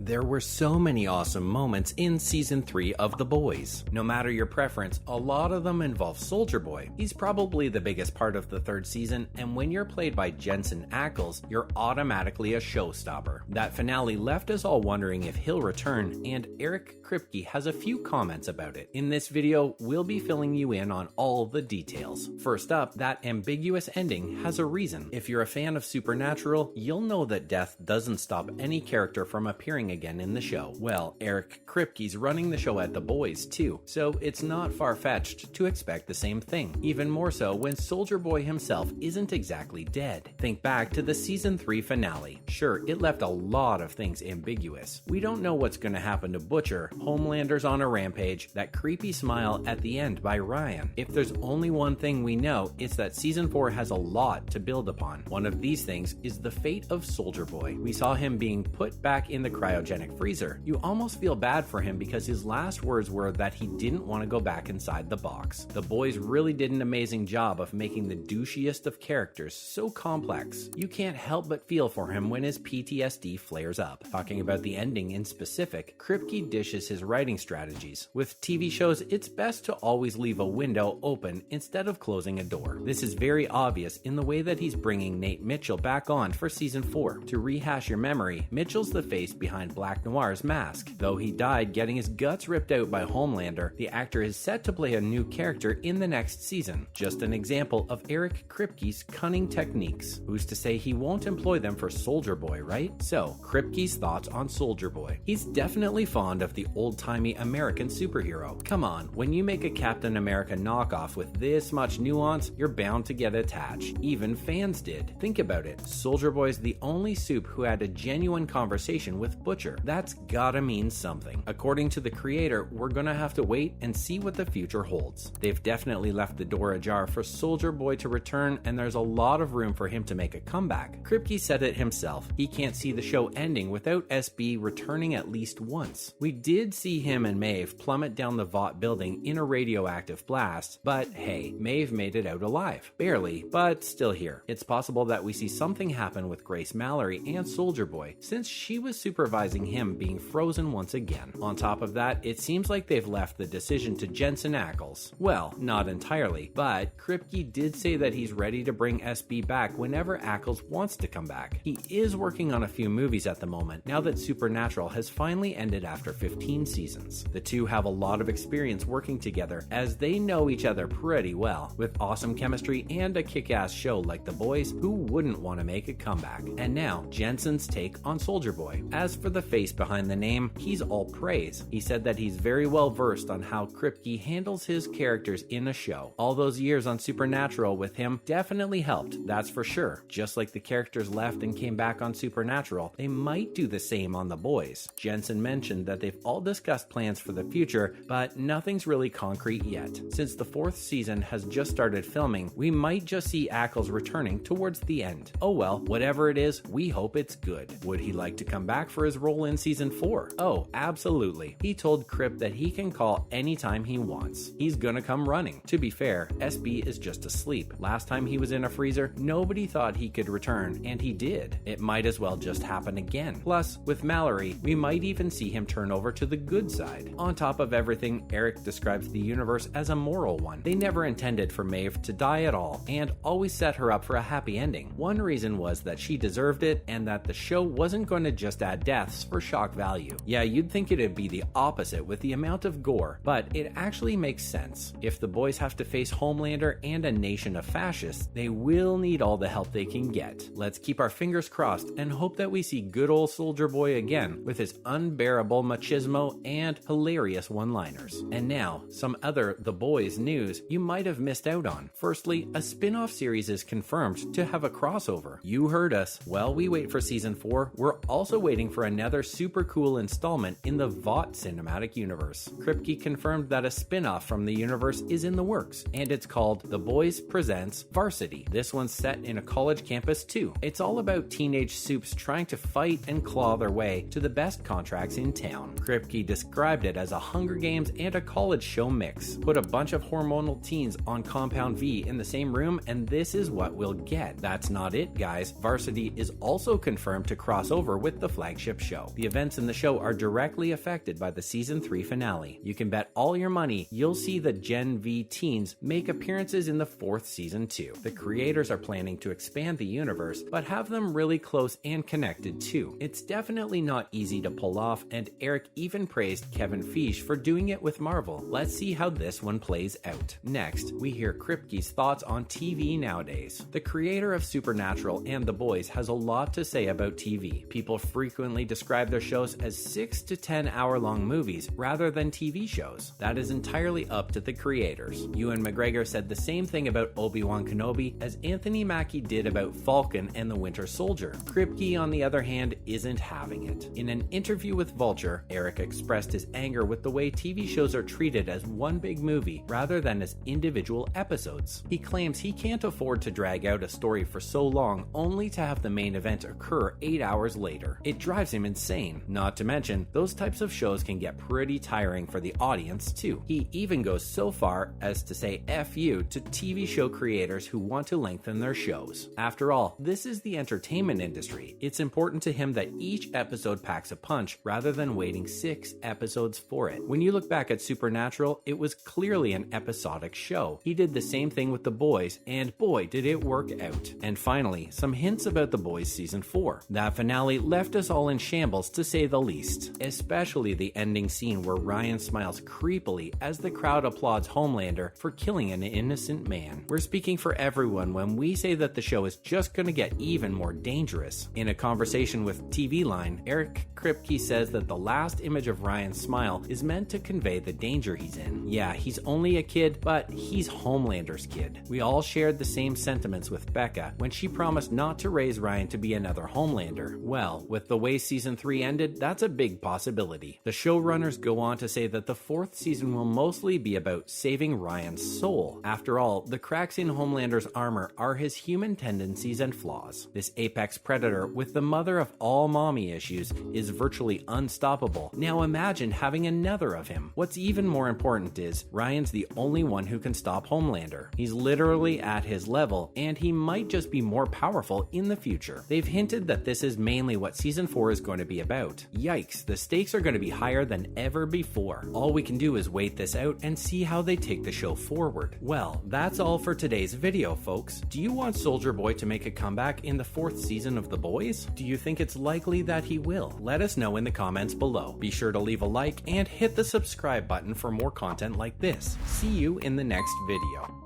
There were so many awesome moments in Season 3 of The Boys. No matter your preference, a lot of them involve Soldier Boy. He's probably the biggest part of the third season, and when you're played by Jensen Ackles, you're automatically a showstopper. That finale left us all wondering if he'll return, and Eric Kripke has a few comments about it. In this video, we'll be filling you in on all the details. First up, that ambiguous ending has a reason. If you're a fan of Supernatural, you'll know that death doesn't stop any character from appearing again in the show. Well, Eric Kripke's running the show at The Boys too, so it's not far-fetched to expect the same thing. Even more so when Soldier Boy himself isn't exactly dead. Think back to the Season 3 finale. Sure, it left a lot of things ambiguous. We don't know what's going to happen to Butcher, Homelander's on a rampage, that creepy smile at the end by Ryan. If there's only one thing we know, it's that Season 4 has a lot to build upon. One of these things is the fate of Soldier Boy. We saw him being put back in the cryogenic freezer. You almost feel bad for him because his last words were that he didn't want to go back inside the box. The boys really did an amazing job of making the douchiest of characters so complex. You can't help but feel for him when his PTSD flares up. Talking about the ending in specific, Kripke dishes his writing strategies. With TV shows, it's best to always leave a window open instead of closing a door. This is very obvious in the way that he's bringing Nate Mitchell back on for Season 4. To rehash your memory, Mitchell's the face behind Black Noir's mask. Though he died getting his guts ripped out by Homelander, the actor is set to play a new character in the next season. Just an example of Eric Kripke's cunning techniques. Who's to say he won't employ them for Soldier Boy, right? So, Kripke's thoughts on Soldier Boy. He's definitely fond of the old-timey American superhero. Come on, when you make a Captain America knockoff with this much nuance, you're bound to get attached. Even fans did. Think about it. Soldier Boy's the only Supe who had a genuine conversation with Butcher. That's gotta mean something. According to the creator, we're gonna have to wait and see what the future holds. They've definitely left the door ajar for Soldier Boy to return, and there's a lot of room for him to make a comeback. Kripke said it himself. He can't see the show ending without SB returning at least once. We did see him and Maeve plummet down the Vought building in a radioactive blast, but hey, Maeve made it out alive. Barely, but still here. It's possible that we see something happen with Grace Mallory and Soldier Boy, since she was supervising him being frozen once again. On top of that, it seems like they've left the decision to Jensen Ackles. Well, not entirely, but Kripke did say that he's ready to bring SB back whenever Ackles wants to come back. He is working on a few movies at the moment, now that Supernatural has finally ended after 15 seasons. The two have a lot of experience working together, as they know each other pretty well. With awesome chemistry and a kick-ass show like The Boys, who wouldn't want to make a comeback? And now, Jensen's take on Soldier Boy. As for the face behind the name, he's all praise. He said that he's very well versed on how Kripke handles his characters in a show. All those years on Supernatural with him definitely helped, that's for sure. Just like the characters left and came back on Supernatural, they might do the same on The Boys. Jensen mentioned that they've all discussed plans for the future, but nothing's really concrete yet. Since the fourth season has just started filming, we might just see Ackles returning towards the end. Oh well, whatever it is, we hope it's good. Would he like to come back for his role in Season 4? Oh, absolutely. He told Krip that he can call anytime he wants. He's gonna come running. To be fair, SB is just asleep. Last time he was in a freezer, nobody thought he could return, and he did. It might as well just happen again. Plus, with Mallory, we might even see him turn over to the good side. On top of everything, Eric describes the universe as a moral one. They never intended for Maeve to die at all, and always set her up for a happy ending. One reason was that she deserved it, and that the show wasn't going to just add deaths for shock value. Yeah, you'd think it'd be the opposite with the amount of gore, but it actually makes sense. If the boys have to face Homelander and a nation of fascists, they will need all the help they can get. Let's keep our fingers crossed and hope that we see good old Soldier Boy again with his unbearable machismo and hilarious one-liners. And now, some other The Boys news you might have missed out on. Firstly, a spin-off series is confirmed to have a crossover. You heard us. While we wait for Season 4, we're also waiting for another super cool installment in the Vought cinematic universe. Kripke confirmed that a spin-off from the universe is in the works, and it's called The Boys Presents Varsity. This one's set in a college campus too. It's all about teenage Supes trying to fight and claw their way to the best contracts in town. Kripke described it as a Hunger Games and a college show mix. Put a bunch of hormonal teens on Compound V in the same room, and this is what we'll get. That's not it, guys. Varsity is also confirmed to cross over with the flagship show. The events in the show are directly affected by the season 3 finale. You can bet all your money you'll see the Gen V teens make appearances in the 4th season too. The creators are planning to expand the universe, but have them really close and connected too. It's definitely not easy to pull off, and Eric even praised Kevin Feige for doing it with Marvel. Let's see how this one plays out. Next, we hear Kripke's thoughts on TV nowadays. The creator of Supernatural and The Boys has a lot to say about TV. People frequently describe their shows as 6 to 10 hour-long movies rather than TV shows. That is entirely up to the creators. Ewan McGregor said the same thing about Obi-Wan Kenobi as Anthony Mackie did about Falcon and the Winter Soldier. Kripke, on the other hand, isn't having it. In an interview with Vulture, Eric expressed his anger with the way TV shows are treated as one big movie rather than as individual episodes. He claims he can't afford to drag out a story for so long only to have the main event occur 8 hours later. It drives him insane. Not to mention, those types of shows can get pretty tiring for the audience too. He even goes so far as to say F you to TV show creators who want to lengthen their shows. After all, this is the entertainment industry. It's important to him that each episode packs a punch rather than waiting 6 episodes for it. When you look back at Supernatural, it was clearly an episodic show. He did the same thing with The Boys, and boy did it work out. And finally, some hints about The Boys season 4. That finale left us all in shambles to say the least, especially the ending scene where Ryan smiles creepily as the crowd applauds Homelander for killing an innocent man. We're speaking for everyone when we say that the show is just gonna get even more dangerous. In a conversation with TV Line, Eric Kripke says that the last image of Ryan's smile is meant to convey the danger he's in. Yeah, he's only a kid, but he's Homelander's kid. We all shared the same sentiments with Becca when she promised not to raise Ryan to be another Homelander. Well, with the way season 3 ended, that's a big possibility. The showrunners go on to say that the 4th season will mostly be about saving Ryan's soul. After all, the cracks in Homelander's armor are his human tendencies and flaws. This apex predator with the mother of all mommy issues is virtually unstoppable. Now imagine having another of him. What's even more important is Ryan's the only one who can stop Homelander. He's literally at his level, and he might just be more powerful in the future. They've hinted that this is mainly what season 4 is going to be about. Yikes, the stakes are going to be higher than ever before. All we can do is wait this out and see how they take the show forward. Well, that's all for today's video, folks. Do you want Soldier Boy to make a comeback in the 4th season of The Boys? Do you think it's likely that he will? Let us know in the comments below. Be sure to leave a like and hit the subscribe button for more content like this. See you in the next video.